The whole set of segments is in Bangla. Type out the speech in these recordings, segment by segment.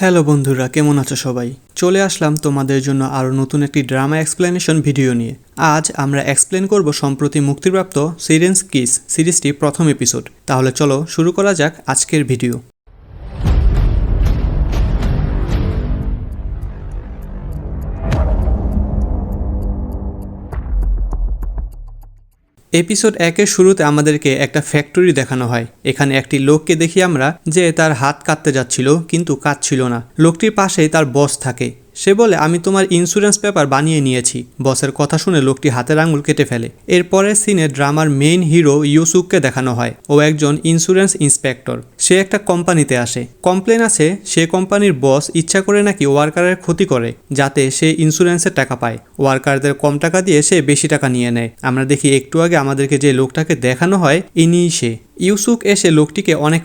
হ্যালো বন্ধুরা, কেমন আছো সবাই? চলে আসলাম তোমাদের জন্য আরও নতুন একটি ড্রামা এক্সপ্লেনেশন ভিডিও নিয়ে। আজ আমরা এক্সপ্লেন করব সম্প্রতি মুক্তিপ্রাপ্ত সিরেন্স কিস সিরিজটির প্রথম এপিসোড। তাহলে চলো শুরু করা যাক আজকের ভিডিও। এপিসোড 1-এর শুরুতে আমাদেরকে একটা ফ্যাক্টরি দেখানো হয়। এখানে একটি লোককে দেখি আমরা যে তার হাত কাটতে যাচ্ছিল কিন্তু কাটছিল না। লোকটির পাশেই তার বস থাকে। সে বলে, আমি তোমার ইন্স্যুরেন্স পেপার বানিয়ে নিয়েছি। বসের কথা শুনে লোকটি হাতের আঙুল কেটে ফেলে। এরপরের সিনে ড্রামার মেইন হিরো ইউসুককে দেখানো হয়। ও একজন ইন্স্যুরেন্স ইন্সপেক্টর। সে একটা কোম্পানিতে আসে। কমপ্লেন আছে সে কোম্পানির বস ইচ্ছা করে নাকি ওয়ার্কারের ক্ষতি করে যাতে সে ইন্স্যুরেন্সের টাকা পায়। ওয়ার্কারদের কম টাকা দিয়ে সে বেশি টাকা নিয়ে নেয়। আমরা দেখি একটু আগে আমাদেরকে যে লোকটাকে দেখানো হয় ইনিই সে। ইউসুক এসে লোকটিকে অনেক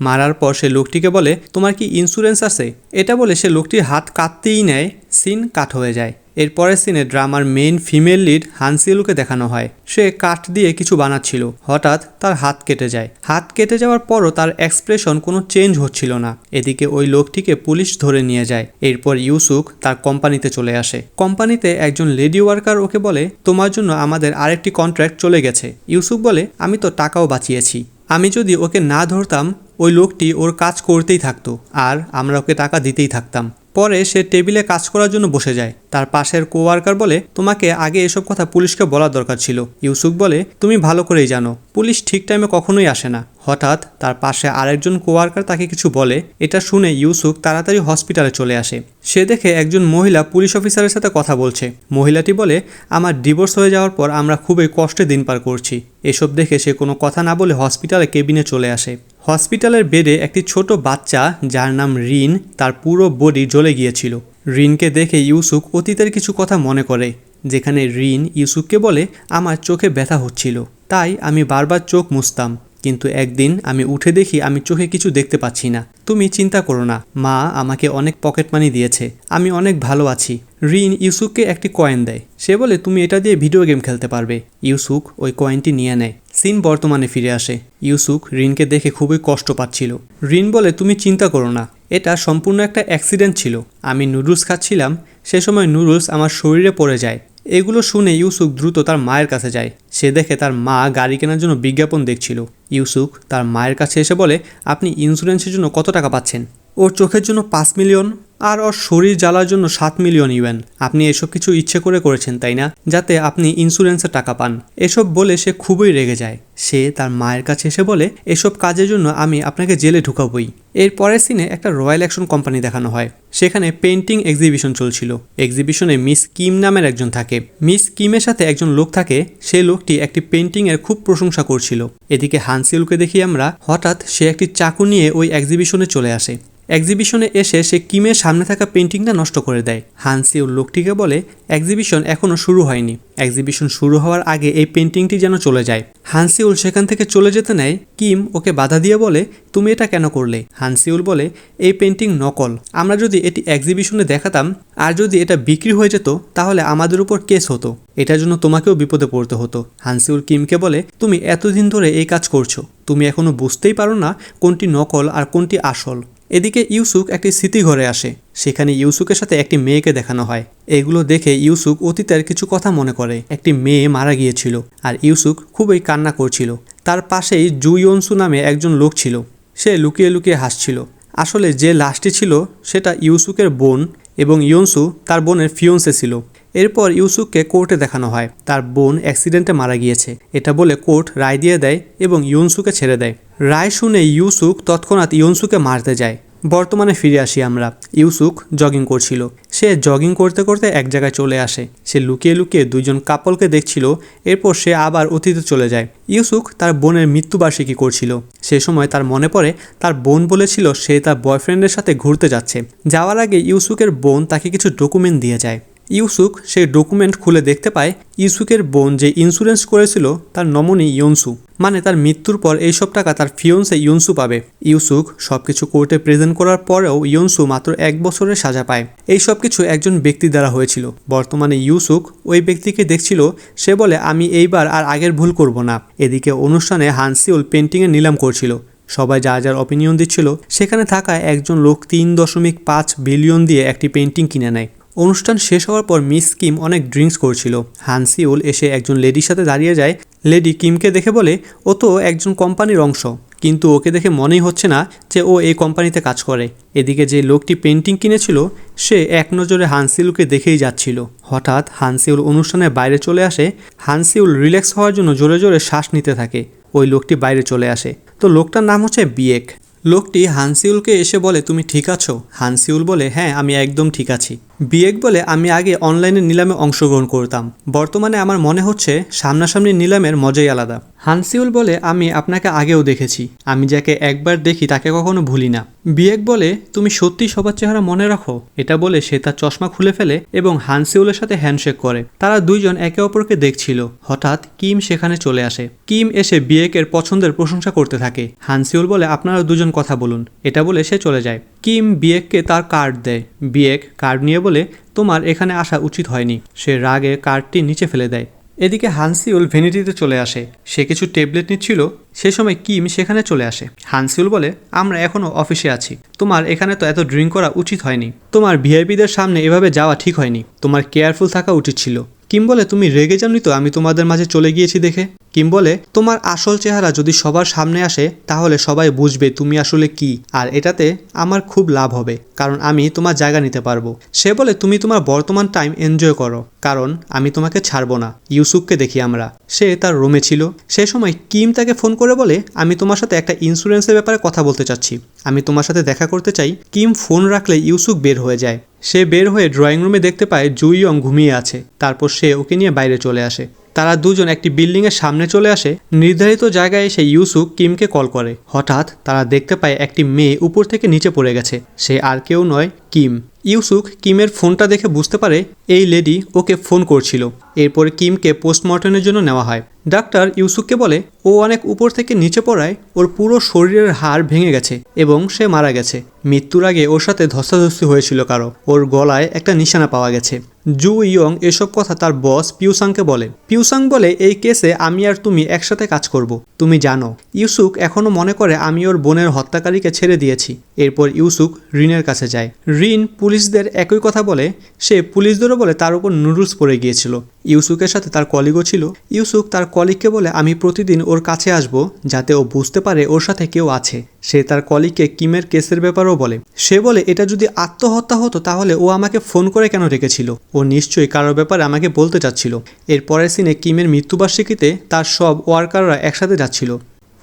মারার পর সে লোকটিকে বলে, তোমার কি ইন্স্যুরেন্স আছে? এটা বলে সে লোকটির হাত কাটতেই নেয়। সিন কাট হয়ে যায়। এরপরের সিনে ড্রামার মেইন ফিমেল লিড হানসিলুকে দেখানো হয়। সে কাঠ দিয়ে কিছু বানাচ্ছিল। হঠাৎ তার হাত কেটে যায়। হাত কেটে যাওয়ার পরও তার এক্সপ্রেশন কোনো চেঞ্জ হচ্ছিল না। এদিকে ওই লোকটিকে পুলিশ ধরে নিয়ে যায়। এরপর ইউসুক তার কোম্পানিতে চলে আসে। কোম্পানিতে একজন লেডি ওয়ার্কার ওকে বলে, তোমার জন্য আমাদের আরেকটি কন্ট্রাক্ট চলে গেছে। ইউসুক বলে, আমি তো টাকাও বাঁচিয়েছি। আমি যদি ওকে না ধরতাম ওই লোকটি ওর কাজ করতেই থাকতো আর আমরা ওকে টাকা দিতেই থাকতাম। পরে সে টেবিলে কাজ করার জন্য বসে যায়। তার পাশের কোয়ার্কার বলে, তোমাকে আগে এসব কথা পুলিশকে বলার দরকার ছিল। ইউসুক বলে, তুমি ভালো করেই জানো পুলিশ ঠিক টাইমে কখনোই আসে না। হঠাৎ তার পাশে আরেকজন কোয়ার্কার তাকে কিছু বলে। এটা শুনে ইউসুক তাড়াতাড়ি হসপিটালে চলে আসে। সে দেখে একজন মহিলা পুলিশ অফিসারের সাথে কথা বলছে। মহিলাটি বলে, আমার ডিভোর্স হয়ে যাওয়ার পর আমরা খুবই কষ্টে দিন পার করছি। এসব দেখে সে কোনো কথা না বলে হসপিটালে কেবিনে চলে আসে। হসপিটালের বেডে একটি ছোট বাচ্চা যার নাম রিন, তার পুরো বডি জ্বলে গিয়েছিল। রিনকে দেখে ইউসুক অতীতের কিছু কথা মনে করে, যেখানে রিন ইউসুককে বলে, আমার চোখে ব্যথা হচ্ছিল তাই আমি বারবার চোখ মুছতাম, কিন্তু একদিন আমি উঠে দেখি আমি চোখে কিছু দেখতে পাচ্ছি না। তুমি চিন্তা করো না, মা আমাকে অনেক পকেট মানি দিয়েছে, আমি অনেক ভালো আছি। রিন ইউসুককে একটি কয়েন দেয়। সে বলে, তুমি এটা দিয়ে ভিডিও গেম খেলতে পারবে। ইউসুক ওই কয়েনটি নিয়ে নেয়। সিন বর্তমানে ফিরে আসে। ইউসুক রিনকে দেখে খুবই কষ্ট পাচ্ছিল। রিন বলে, তুমি চিন্তা করো না, এটা সম্পূর্ণ একটা অ্যাক্সিডেন্ট ছিল। আমি নুডলস খাচ্ছিলাম, সে সময় নুডলস আমার শরীরে পড়ে যায়। এগুলো শুনে ইউসুক দ্রুত তার মায়ের কাছে যায়। সে দেখে তার মা গাড়ি কেনার জন্য বিজ্ঞাপন দেখছিল। ইউসুক তার মায়ের কাছে এসে বলে, আপনি ইন্স্যুরেন্সের জন্য কত টাকা পাচ্ছেন? ওর চোখের জন্য 5 মিলিয়ন আর ওর শরীর জ্বালার জন্য 7 মিলিয়ন ইউএন। আপনি এসব কিছু ইচ্ছে করে করেছেন তাই না, যাতে আপনি ইন্স্যুরেন্সের টাকা পান। এসব বলে সে খুবই রেগে যায়। সে তার মায়ের কাছে এসে বলে, এসব কাজের জন্য আমি আপনাকে জেলে ঢুকাবই। এর পরের সিনে একটা রয়্যাল অ্যাকশন কোম্পানি দেখানো হয়। সেখানে পেন্টিং এক্সিবিশন চলছিল। এক্সিবিশনে মিস কিম নামের একজন থাকে। মিস কিমের সাথে একজন লোক থাকে। সেই লোকটি একটি পেন্টিংয়ের খুব প্রশংসা করছিল। এদিকে হানসিলকে দেখি আমরা। হঠাৎ সে একটি চাকু নিয়ে ওই এক্সিবিশনে চলে আসে। এক্সিবিশনে এসে সে কিমের সামনে থাকা পেন্টিংটা নষ্ট করে দেয়। হানসিউল লোকটিকে বলে, এক্সিবিশন এখনও শুরু হয়নি, এক্সিবিশন শুরু হওয়ার আগে এই পেন্টিংটি যেন চলে যায়। হানসিউল সেখান থেকে চলে যেতে নেয়। কিম ওকে বাধা দিয়ে বলে, তুমি এটা কেন করলে? হানসিউল বলে, এই পেন্টিং নকল। আমরা যদি এটি এক্সিবিশনে দেখাতাম আর যদি এটা বিক্রি হয়ে যেত তাহলে আমাদের উপর কেস হতো, এটার জন্য তোমাকেও বিপদে পড়তে হতো। হানসিউল কিমকে বলে, তুমি এতদিন ধরে এই কাজ করছো, তুমি এখনো বুঝতেই পারো না কোনটি নকল আর কোনটি আসল। এদিকে ইউসুক একটি স্মৃতিঘরে আসে। সেখানে ইউসুকের সাথে একটি মেয়েকে দেখানো হয়। এগুলো দেখে ইউসুক অতীতের কিছু কথা মনে করে। একটি মেয়ে মারা গিয়েছিল আর ইউসুক খুবই কান্না করছিল। তার পাশেই জু ইয়নসু নামে একজন লোক ছিল। সে লুকিয়ে লুকিয়ে হাসছিল। আসলে যে লাশটি ছিল সেটা ইউসুকের বোন এবং ইয়নসু তার বোনের ফিয়ন্সে ছিল। এরপর ইউসুককে কোর্টে দেখানো হয়। তার বোন অ্যাক্সিডেন্টে মারা গিয়েছে এটা বলে কোর্ট রায় দিয়ে দেয় এবং ইয়নসুকে ছেড়ে দেয়। রায় শুনে ইউসুক তৎক্ষণাৎ ইয়নসুকে মারতে যায়। বর্তমানে ফিরে আসি আমরা। ইউসুক জগিং করছিল। সে জগিং করতে করতে এক জায়গায় চলে আসে। সে লুকিয়ে লুকিয়ে দুইজন কাপলকে দেখছিল। এরপর সে আবার অতীতে চলে যায়। ইউসুক তার বোনের মৃত্যুবার্ষিকী করছিল। সে সময় তার মনে পড়ে তার বোন বলেছিল সে তার বয়ফ্রেন্ডের সাথে ঘুরতে যাচ্ছে। যাওয়ার আগে ইউসুকের বোন তাকে কিছু ডকুমেন্ট দিয়ে যায়। ইউসুক সেই ডকুমেন্ট খুলে দেখতে পায় ইউসুকের বোন যে ইন্স্যুরেন্স করেছিল তার নমনি ইয়নসু, মানে তার মৃত্যুর পর এইসব টাকা তার ফিয়ন্সে ইয়নসু পাবে। ইউসুক সবকিছু কোর্টে প্রেজেন্ট করার পরেও ইয়নসু মাত্র 1 বছরের সাজা পায়। এই সব কিছু একজন ব্যক্তি দ্বারা হয়েছিল। বর্তমানে ইউসুক ওই ব্যক্তিকে দেখছিল। সে বলে, আমি এইবার আর আগের ভুল করব না। এদিকে অনুষ্ঠানে হানসিউল পেন্টিংয়ে নিলাম করছিল। সবাই যার যার অপিনিয়ন দিচ্ছিল। সেখানে থাকা একজন লোক 3.5 বিলিয়ন দিয়ে একটি পেন্টিং কিনে নেয়। অনুষ্ঠান শেষ হওয়ার পর মিস কিম অনেক ড্রিঙ্কস করছিল। হান সিউল এসে একজন লেডির সাথে দাঁড়িয়ে যায়। লেডি কিমকে দেখে বলে, ও তো একজন কোম্পানির অংশ, কিন্তু ওকে দেখে মনেই হচ্ছে না যে ও এই কোম্পানিতে কাজ করে। এদিকে যে লোকটি পেন্টিং কিনেছিল সে এক নজরে হানসিউলকে দেখেই যাচ্ছিল। হঠাৎ হানসিউল অনুষ্ঠানের বাইরে চলে আসে। হানসিউল রিল্যাক্স হওয়ার জন্য জোরে জোরে শ্বাস নিতে থাকে। ওই লোকটি বাইরে চলে আসে। তো লোকটার নাম হচ্ছে বিয়েক। লোকটি হানসিউলকে এসে বলে, তুমি ঠিক আছো? হানসিউল বলে, হ্যাঁ আমি একদম ঠিক আছি। বিয়েক বলে, আমি আগে অনলাইনে নিলামে অংশগ্রহণ করতাম, বর্তমানে আমার মনে হচ্ছে সামনাসামনি নিলামের মজাই আলাদা। হানসিউল বলে, আমি আপনাকে আগেও দেখেছি, আমি যাকে একবার দেখি তাকে কখনো ভুলি না। বিয়েক বলে, তুমি সত্যি সবার চেহারা মনে রাখো? এটা বলে সে তার চশমা খুলে ফেলে এবং হানসিউলের সাথে হ্যান্ডশেক করে। তারা দুইজন একে অপরকে দেখছিল। হঠাৎ কিম সেখানে চলে আসে। কিম এসে বিয়েকের পছন্দের প্রশংসা করতে থাকে। হানসিউল বলে, আপনারা দুজন কথা বলুন। এটা বলে সে চলে যায়। কিম বিয়েককে তার কার্ড দেয়। বিয়েক কার্ড নিয়ে বলে, তোমার এখানে আসা উচিত হয়নি। সে রাগে কার্ডটি নিচে ফেলে দেয়। এদিকে হানসিউল ভ্যানিটিতে চলে আসে। সে কিছু ট্যাবলেট নিচ্ছিল। সে সময় কিম সেখানে চলে আসে। হানসিউল বলে, আমরা এখনও অফিসে আছি, তোমার এখানে তো এত ড্রিঙ্ক করা উচিত হয়নি, তোমার ভিআইপিদের সামনে এভাবে যাওয়া ঠিক হয়নি, তোমার কেয়ারফুল থাকা উচিত ছিল। কিম বলে, তুমি রেগে যাওনি তো আমি তোমাদের মাঝে চলে গিয়েছি দেখে? কিম বলে, তোমার আসল চেহারা যদি সবার সামনে আসে তাহলে সবাই বুঝবে তুমি আসলে কি, আর এটাতে আমার খুব লাভ হবে, কারণ আমি তোমার জায়গা নিতে পারবো। সে বলে, তুমি তোমার বর্তমান টাইম এনজয় করো, কারণ আমি তোমাকে ছাড়বো না। ইউসুফকে দেখি আমরা। সে তার রুমে ছিল। সে সময় কিম তাকে ফোন করে বলে, আমি তোমার সাথে একটা ইন্স্যুরেন্সের ব্যাপারে কথা বলতে চাচ্ছি, আমি তোমার সাথে দেখা করতে চাই। কিম ফোন রাখলে ইউসুফ বের হয়ে যায়। সে বের হয়ে ড্রয়িং রুমে দেখতে পায় জুইয়ং ঘুমিয়ে আছে। তারপর সে ওকে নিয়ে বাইরে চলে আসে। তারা দুজন একটি বিল্ডিংয়ের সামনে চলে আসে। নির্ধারিত জায়গায় এসে ইউসুফ কিমকে কল করে। হঠাৎ তারা দেখতে পায় একটি মেয়ে উপর থেকে নিচে পড়ে গেছে। সে আর কেউ নয়, কিম। ইউসুফ কিমের ফোনটা দেখে বুঝতে পারে এই লেডি ওকে ফোন করছিল। এরপর কিমকে পোস্টমর্টমের জন্য নেওয়া হয়। ডাক্তার ইউসুফকে বলে, ও অনেক উপর থেকে নিচে পড়ায় ওর পুরো শরীরের হাড় ভেঙে গেছে এবং সে মারা গেছে। মৃত্যুর আগে ওর সাথে ধস্তাধস্তি হয়েছিল কারো। ওর গলায় একটা নিশানা পাওয়া গেছে। জু ইয়ং এসব কথা তার বস পিউসাংকে বলে। পিউসাং বলে, এই কেসে আমি আর তুমি একসাথে কাজ করব। তুমি জানো ইউসুক এখনও মনে করে আমি ওর বোনের হত্যাকারীকে ছেড়ে দিয়েছি। এরপর ইউসুক রিনের কাছে যায়। রিন পুলিশদের একই কথা বলে। সে পুলিশদেরও বলে তার উপর নুডলস পড়ে গিয়েছিল। ইউসুকের সাথে তার কলিগও ছিল। ইউসুক তার কলিগকে বলে, আমি প্রতিদিন ওর কাছে আসব যাতে ও বুঝতে পারে ওর সাথে কেউ আছে। সে তার কলিগকে কিমের কেসের ব্যাপারেও বলে। সে বলে, এটা যদি আত্মহত্যা হতো তাহলে ও আমাকে ফোন করে কেন রেখেছিল? ও নিশ্চয়ই কারোর ব্যাপারে আমাকে বলতে চাচ্ছিল। এর পরের সিনে কিমের মৃত্যুবার্ষিকীতে তার সব ওয়ার্কাররা একসাথে যাচ্ছিল।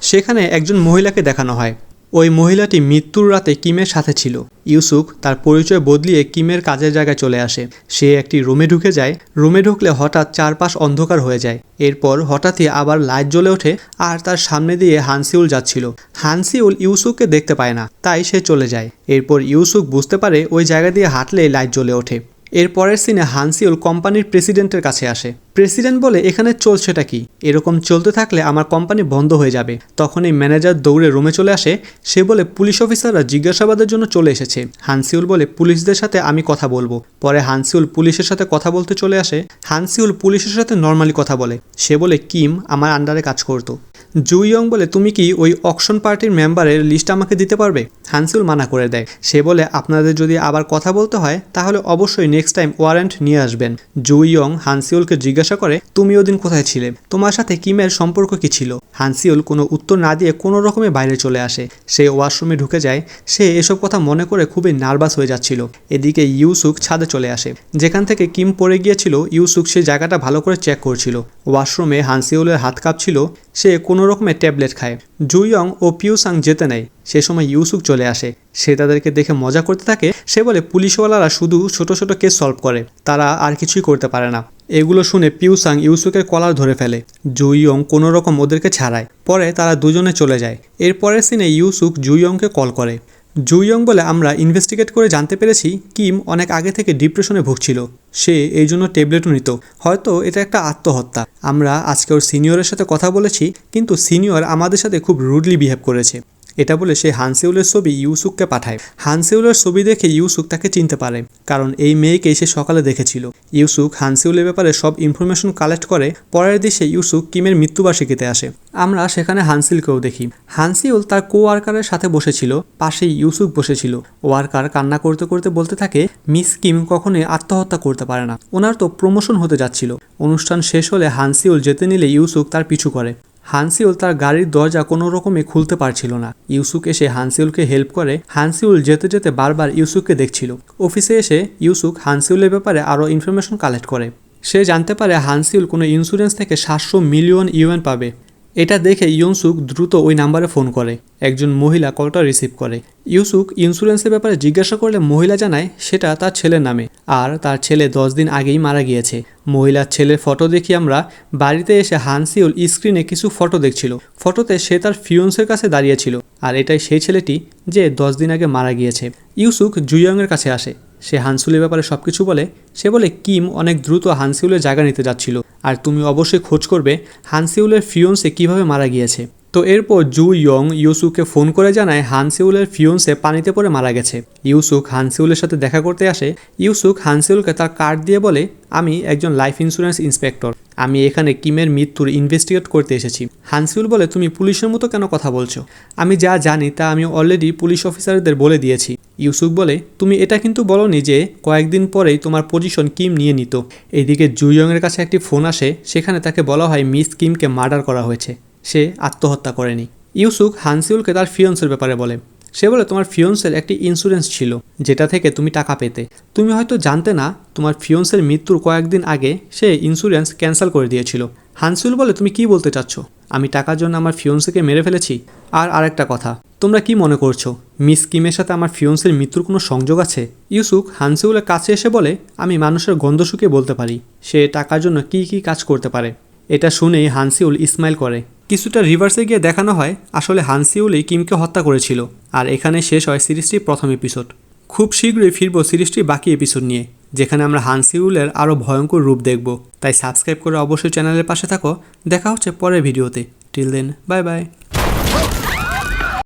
সেখানে একজন মহিলাকে দেখানো হয়। ওই মহিলাটি মৃত্যুর রাতে কিমের সাথে ছিল। ইউসুক তার পরিচয় বদলিয়ে কিমের কাজের জায়গায় চলে আসে। সে একটি রুমে ঢুকে যায়। রুমে ঢুকলে হঠাৎ চারপাশ অন্ধকার হয়ে যায়। এরপর হঠাৎই আবার লাইট জ্বলে ওঠে আর তার সামনে দিয়ে হানসিউল যাচ্ছিল। হানসিউল ইউসুককে দেখতে পায় না, তাই সে চলে যায়। এরপর ইউসুক বুঝতে পারে ওই জায়গা দিয়ে হাঁটলে লাইট জ্বলে ওঠে। এর পরের সিনে হানসিউল কোম্পানির প্রেসিডেন্টের কাছে আসে। প্রেসিডেন্ট বলে, এখানে চলছেটা কি? এরকম চলতে থাকলে আমার কোম্পানি বন্ধ হয়ে যাবে। তখন এই ম্যানেজার দৌড়ে রুমে চলে আসে। সে বলে, পুলিশ অফিসাররা জিজ্ঞাসাবাদের জন্য চলে এসেছে। হানসিউল বলে, পুলিশদের সাথে আমি কথা বলবো। পরে হানসিউল পুলিশের সাথে কথা বলতে চলে আসে। হানসিউল পুলিশের সাথে নর্মালি কথা বলে। সে বলে, কিম আমার আন্ডারে কাজ করতো। জুইয়ং বলে, তুমি কি ওই অকশন পার্টির মেম্বারের লিস্ট আমাকে দিতে পারবে? হানসিউল মানা করে দেয়। সে বলে, আপনাদের যদি আবার কথা বলতে হয় তাহলে অবশ্যই নেক্সট টাইম ওয়ারেন্ট নিয়ে আসবেন। জুইয়ং হানসিউলকে জিজ্ঞাসা করে, তুমি ওদিন কোথায় ছিলে? তোমার সাথে কিমের সম্পর্ক কি ছিল? হানসিউল কোনো উত্তর না দিয়ে কোনো রকমে বাইরে চলে আসে। সে ওয়াশরুমে ঢুকে যায়। সে এসব কথা মনে করে খুবই নার্ভাস হয়ে যাচ্ছিল। এদিকে ইউসুক ছাদে চলে আসে। যেখান থেকে কিম পড়ে গিয়েছিল ইউসুক সেই জায়গাটা ভালো করে চেক করছিল। ওয়াশরুমে হানসিউলের হাত কাঁপছিল। সে কোনো রকমের ট্যাবলেট খায়। জুইয়ং ও পিউসাং যেতে নেয়। সে সময় ইউসুক চলে আসে। সে তাদেরকে দেখে মজা করতে থাকে। সে বলে, পুলিশওয়ালারা শুধু ছোট ছোট কেস সলভ করে, তারা আর কিছুই করতে পারে না। এগুলো শুনে পিউসাং ইউসুকের কলার ধরে ফেলে। জুইয়ং কোনো রকম ওদেরকে ছাড়ায়। পরে তারা দুজনে চলে যায়। এরপরের সিনে ইউসুক জুইয়ংকে কল করে। জুইয়ং বলে, আমরা ইনভেস্টিগেট করে জানতে পেরেছি কিম অনেক আগে থেকে ডিপ্রেশনে ভুগছিল। সে এই জন্য ট্যাবলেটও নিত। হয়তো এটা একটা আত্মহত্যা। আমরা আজকে ওর সিনিয়রের সাথে কথা বলেছি, কিন্তু সিনিয়র আমাদের সাথে খুব রুডলি বিহেভ করেছে। এটা বলে সে হানসিউলের ছবি ইউসুককে পাঠায়। হানসিউলের ছবি দেখে ইউসুক তাকে চিনতে পারে, কারণ এই মেয়েকেই সে সকালে দেখেছিল। ইউসুক হানসিউলের ব্যাপারে সব ইনফরমেশন কালেক্ট করে পরের দিনে ইউসুক কিমের মৃত্যুবার্ষিকীতে আসে। আমরা সেখানে হানসিলকেও দেখি। হানসিউল তার ওয়ার্কারের সাথে বসেছিল, পাশেই ইউসুক বসেছিল। ওয়ার্কার কান্না করতে করতে বলতে থাকে, মিস কিম কখনোই আত্মহত্যা করতে পারে না, ওনার তো প্রমোশন হতে যাচ্ছিল। অনুষ্ঠান শেষ হলে হানসিউল যেতে নিলে ইউসুক তার পিছু করে। হানসিউল তার গাড়ির দরজা কোনো রকমে খুলতে পারছিল না। ইউসুক এসে হানসিউলকে হেল্প করে। হানসিউল যেতে যেতে বারবার ইউসুককে দেখছিল। অফিসে এসে ইউসুক হানসিউলের ব্যাপারে আরও ইনফরমেশন কালেক্ট করে। সে জানতে পারে হানসিউল কোনো ইন্স্যুরেন্স থেকে 700 মিলিয়ন ইউএন পাবে। এটা দেখে ইউসুক দ্রুত ওই নাম্বারে ফোন করে। একজন মহিলা কলটা রিসিভ করে। ইউসুক ইন্স্যুরেন্সের ব্যাপারে জিজ্ঞাসা করলে মহিলা জানায় সেটা তার ছেলের নামে, আর তার ছেলে 10 দিন আগেই মারা গিয়েছে। মহিলার ছেলের ফটো দেখি আমরা। বাড়িতে এসে হানসিউল স্ক্রিনে কিছু ফটো দেখছিল। ফটোতে সে তার ফিয়ন্সের কাছে দাঁড়িয়েছিল, আর এটাই সেই ছেলেটি যে 10 দিন আগে মারা গিয়েছে। ইউসুক জুইয়ংয়ের কাছে আসে। সে হানসিউলের ব্যাপারে সব কিছু বলে। সে বলে কিম অনেক দ্রুত হানসিউলের জায়গা নিতে যাচ্ছিল, আর তুমি অবশ্যই খোঁজ করবে হানসিউলের ফিয়ন্সে কিভাবে মারা গিয়েছে। তো এরপর জু ইয়ং ইউসুককে ফোন করে জানায় হানসিউলের ফিয়ন্সে পানিতে পড়ে মারা গেছে। ইউসুক হানসিউলের সাথে দেখা করতে আসে। ইউসুক হানসিউলকে তার কার্ড দিয়ে বলে, আমি একজন লাইফ ইন্স্যুরেন্স ইন্সপেক্টর, আমি এখানে কিমের মৃত্যুর ইনভেস্টিগেট করতে এসেছি। হানসিউল বলে, তুমি পুলিশের মতো কেন কথা বলছো? আমি যা জানি তা আমি অলরেডি পুলিশ অফিসারদের বলে দিয়েছি। ইউসুক বলে, তুমি এটা কিন্তু বলোনি যে কয়েকদিন পরেই তোমার পজিশন কিম নিয়ে নিত। এইদিকে জুইয়ংয়ের কাছে একটি ফোন আসে। সেখানে তাকে বলা হয় মিস কিমকে মার্ডার করা হয়েছে, সে আত্মহত্যা করেনি। ইউসুক হানসিউলকে তার ফিয়ন্সের ব্যাপারে বলে। সে বলে, তোমার ফিয়ন্সের একটি ইন্স্যুরেন্স ছিল যেটা থেকে তুমি টাকা পেতে। তুমি হয়তো জানতে না, তোমার ফিয়ন্সের মৃত্যুর কয়েকদিন আগে সে ইন্স্যুরেন্স ক্যান্সেল করে দিয়েছিল। হানসিউল বলে, তুমি কি বলতে চাচ্ছ? আমি টাকার জন্য আমার ফিয়ন্সকে মেরে ফেলেছি? আর আরেকটা কথা, তোমরা কি মনে করছো মিস কিমের সাথে আমার ফিয়ন্সের মৃত্যুর কোনো সংযোগ আছে? ইউসুক হানসিউলের কাছে এসে বলে, আমি মানুষের গন্ধ শুকিয়ে বলতে পারি সে টাকার জন্য কি কি কাজ করতে পারে। এটা শুনেই হানসিউল ইসমাইল করে। কিছুটা রিভার্সে গিয়ে দেখানো হয় আসলে হানসিউলই কিমকে হত্যা করেছিল। আর এখানে শেষ হয় সিরিজটির প্রথম এপিসোড। খুব শীঘ্রই ফিরব সিরিজটির বাকি এপিসোড নিয়ে, যেখানে আমরা হানসিউলের আরও ভয়ঙ্কর রূপ দেখব। তাই সাবস্ক্রাইব করে অবশ্যই চ্যানেলের পাশে থাকো। দেখা হচ্ছে পরের ভিডিওতে। Till then, bye by.